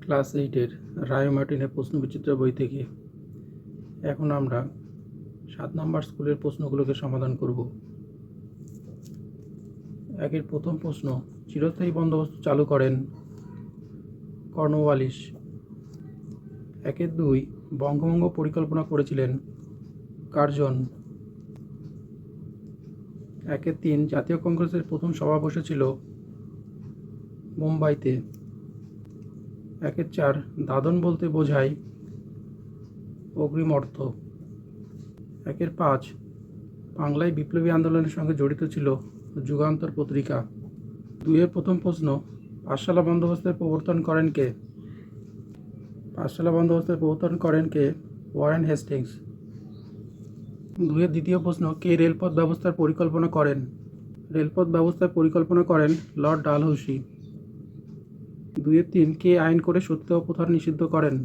Class 8-এর রায় মার্টিনের প্রশ্নবিচিত্রা বই থেকে এখন আমরা 7 নম্বর স্কুলের প্রশ্নগুলোকে সমাধান করব। একের প্রথম প্রশ্ন, চিরস্থায়ী বন্দোবস্ত চালু করেন কর্নওয়ালিস। একের 2, বঙ্গভঙ্গ পরিকল্পনা করেছিলেন কার্জন। একের 3, জাতীয় কংগ্রেসের প্রথম সভা বসেছিল মুম্বাইতে। একের 4, দাদন বলতে বোঝায় অগ্রিম অর্থ। একের 5, বাংলায় বিপ্লবী আন্দোলনের সঙ্গে জড়িত ছিল যুগান্তর পত্রিকা। 2-এর প্রথম প্রশ্ন, পাঠশালা বন্দোবস্তের প্রবর্তন করেন কে? পাঠশালা বন্দোবস্তের প্রবর্তন করেন কে? Warren Hastings. 2-এর দ্বিতীয় প্রশ্ন, কে রেলপথ ব্যবস্থার পরিকল্পনা করেন? রেলপথ ব্যবস্থার পরিকল্পনা করেন লর্ড ডালহৌসি। 2-এর 3, কে আইন করে সতীদাহ প্রথা নিষিদ্ধ করেন?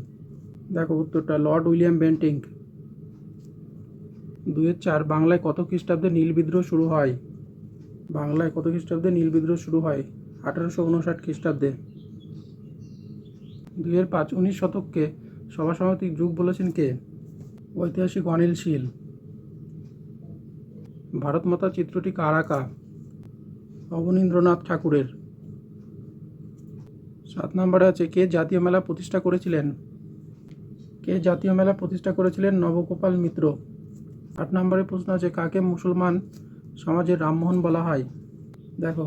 দেখো উত্তরটা লর্ড উইলিয়াম বেন্টিঙ্ক। 2-এর 4, বাংলায় কত খ্রিস্টাব্দে নীল বিদ্রোহ শুরু হয়? বাংলায় কত খ্রিস্টাব্দে নীল বিদ্রোহ শুরু হয়? 1859 খ্রিস্টাব্দে। 2-এর 5, 19 শতককে সভাসাময়িক যুগ বলেছেন কে? ঐতিহাসিক অনিল শীল। ভারত মাতা চিত্রটি কার আঁকা? অবনীন্দ্রনাথ ঠাকুরের। 7 নম্বরে আছে, কে জাতীয় মেলা প্রতিষ্ঠা করেছিলেন? কে জাতীয় মেলা প্রতিষ্ঠা করেছিলেন? নবগোপাল মিত্র। 8 নম্বরের প্রশ্ন আছে, কাকে মুসলমান সমাজের রামমোহন বলা হয়? দেখো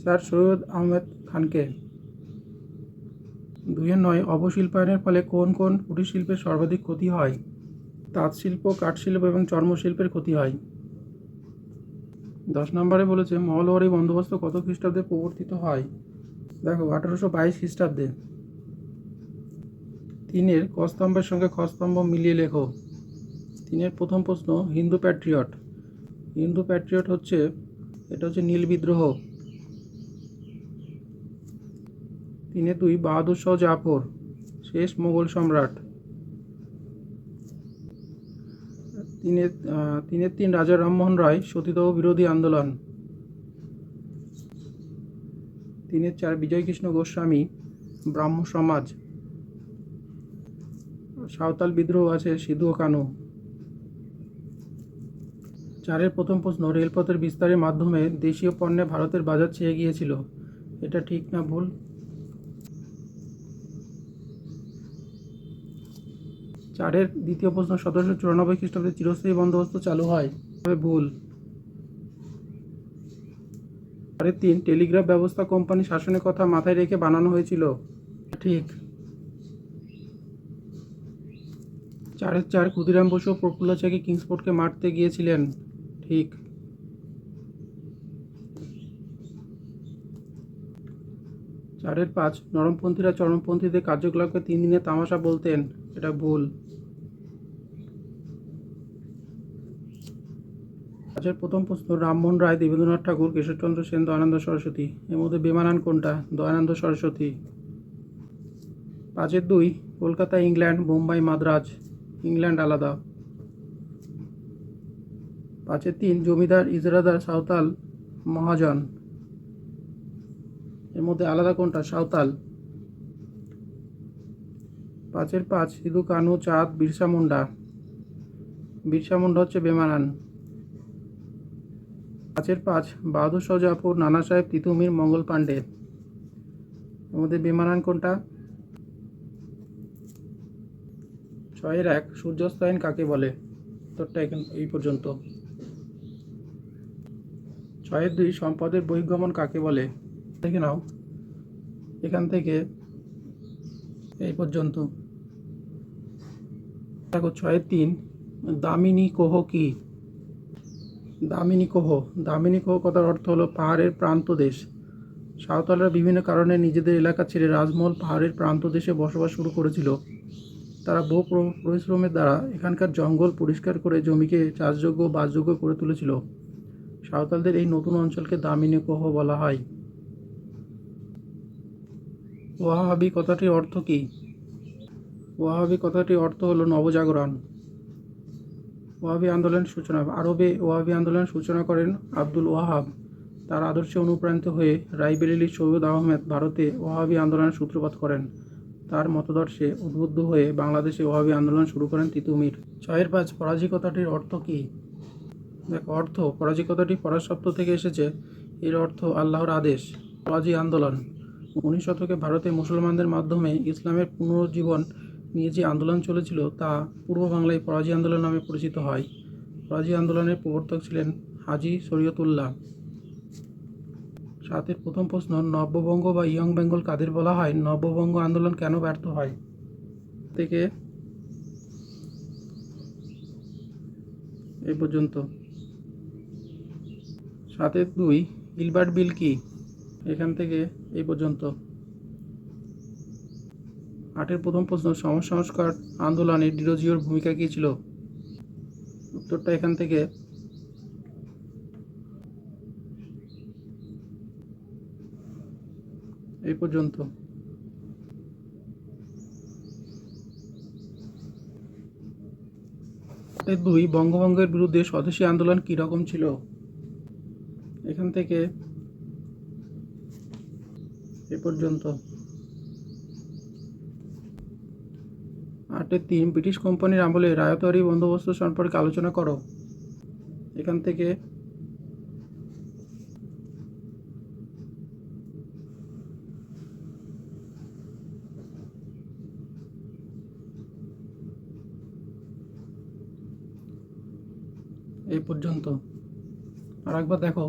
স্যার সৈয়দ আহমেদ খানকে। 2-এর 9, অবশিল্পায়নের ফলে কোন কোন কুটির শিল্পের সর্বাধিক ক্ষতি হয়? তাঁত শিল্প, কাঠ শিল্প এবং চর্মশিল্পের ক্ষতি হয়। 10 নম্বরে বলেছে, মহলওয়ারি বন্দোবস্ত কত খ্রিস্টাব্দে প্রবর্তিত হয়? দেখো 1822 খ্রিস্টাব্দে। 3-এর, ক স্তম্ভের সঙ্গে খ স্তম্ভ মিলিয়ে লেখো। 3-এর প্রথম প্রশ্ন, হিন্দু প্যাট্রিয়ট। হিন্দু প্যাট্রিয়ট হচ্ছে, এটা হচ্ছে নীল বিদ্রোহ। 3-এর 2, বাহাদুর শাহ জাফর শেষ মোগল সম্রাট। 3-এর 3, রাজা রামমোহন রায় সতীদাহ বিরোধী আন্দোলন। 3-এর 4, বিজয়কৃষ্ণ গোস্বামী ব্রাহ্ম সমাজ। সাঁওতাল বিদ্রোহ আছে সিধু কানু। 4-এর প্রথম প্রশ্ন, রেলপথের বিস্তারের মাধ্যমে দেশীয় পণ্যে ভারতের বাজার ছেয়ে গিয়েছিল। এটা ঠিক না ভুল? 4-এর দ্বিতীয় প্রশ্ন, 1794 খ্রিস্টাব্দে চিরস্থায়ী বন্দোবস্ত চালু হয়। তবে ভুল। 4-এর 3, টেলিগ্রাফ ব্যবস্থা কোম্পানি শাসনের কথা মাথায় রেখে বানানো হয়েছিল। ঠিক। 4-এর 4, ক্ষুদিরাম বসু ও প্রফুল্ল চাকি কিংসফোর্ডকে মারতে গিয়েছিলেন। ঠিক। 4-এর 5, নরমপন্থীরা চরমপন্থীদের কার্যকলাপকে 3 দিনের তামাশা বলতেন। এটা ভুল। 5-এর প্রথম প্রশ্ন, রামমোহন রায়, দেবেন্দ্রনাথ ঠাকুর, কেশবচন্দ্র সেন, দয়ানন্দ সরস্বতী, এর মধ্যে বেমানান কোনটা? দয়ানন্দ সরস্বতী। 5-এর 2, কলকাতা ইংল্যান্ড, বোম্বাই মাদ্রাজ। ইংল্যান্ড আলাদা। 5-এর 3, জমিদার ইজরাদার সাঁওতাল মহাজন, এর মধ্যে আলাদা কোনটা? সাঁওতাল। 5-এর 5, সিধু কানু চাঁদ বিরসা মুন্ডা। বিরসা মুন্ডা হচ্ছে বেমানান। 5-এর 5, বাহাদুর শাহ জাফর, নানা সাহেব তিতুমির, মঙ্গল পাণ্ডে, এর মধ্যে বেমানান কোনটা? 6-এর 1, সূর্যাস্তায়ন কাকে বলে? উত্তরটা এই পর্যন্ত। 6-এর 2, সম্পদের বহির্গমন কাকে বলে? দেখে নাও, এখান থেকে এই পর্যন্ত। দেখো 6-এর 3, দামিনী কোহ কি? দামিনী কোহ কথার অর্থ হলো পাহাড়ের প্রান্ত দেশ। সাঁওতালরা বিভিন্ন কারণে নিজেদের এলাকা ছেড়ে রাজমহল পাহাড়ের প্রান্ত দেশে বসবাস শুরু করেছিল। তারা বহু পরিশ্রমের দ্বারা এখানকার জঙ্গল পরিষ্কার করে জমিকে চাষযোগ্য ও বাসযোগ্য করে তুলেছিল। সাঁওতালদের এই নতুন অঞ্চলকে দামিনী কোহ বলা হয়। ওয়াহাবি কথাটির অর্থ কী? ওয়াহাবি কথাটির অর্থ হলো নবজাগরণ। ওয়াহাবি আন্দোলনের সূচনা। আরবে ওয়াহাবি আন্দোলনের সূচনা করেন আব্দুল ওয়াহাব। তার আদর্শে অনুপ্রাণিত হয়ে রায়বেরেলির সৈয়দ আহমেদ ভারতে ওয়াহাবি আন্দোলনের সূত্রপাত করেন। তার মতাদর্শে উদ্বুদ্ধ হয়ে বাংলাদেশে ওয়াহাবি আন্দোলন শুরু করেন তিতুমির। 6-5 পরাজী কথাটির অর্থ কী? দেখো, অর্থ পরাজী কথাটি ফরাসি শব্দ থেকে এসেছে। এর অর্থ আল্লাহর আদেশ। পরাজী আন্দোলন 19 শতকে ভারতে মুসলমানদের মাধ্যমে ইসলামের পুনরুজ্জীবন নিয়ে যে আন্দোলন চলেছিল তা পূর্ব বাংলায় পরাজী আন্দোলন নামে পরিচিত হয়। পরাজী আন্দোলনের প্রবর্তক ছিলেন হাজী শরীয়তুল্লাহ। 7-এর প্রথম প্রশ্ন, নব্যবঙ্গ বা ইয়ং বেঙ্গল কাদের বলা হয়? নব্যবঙ্গ আন্দোলন কেন ব্যর্থ হয়? থেকে এই পর্যন্ত। 7-2 গিলবার্ট বিল কি? এখান থেকে এই পর্যন্ত। 8-এর প্রথম প্রশ্ন, সমাজ সংস্কার আন্দোলনে ডিরোজিওর ভূমিকা কী ছিল? উত্তরটা এখান থেকে। এই পর্যন্ত। 8-2 বঙ্গভঙ্গের বিরুদ্ধে স্বদেশী আন্দোলন কী রকম ছিল? এখান থেকে এ পর্যন্ত। 8-3 ব্রিটিশ কোম্পানির আমলে রায়তওয়ারি বন্দোবস্ত সম্পর্কে আলোচনা করো। এখান থেকে এই পর্যন্ত। আর একবার দেখো।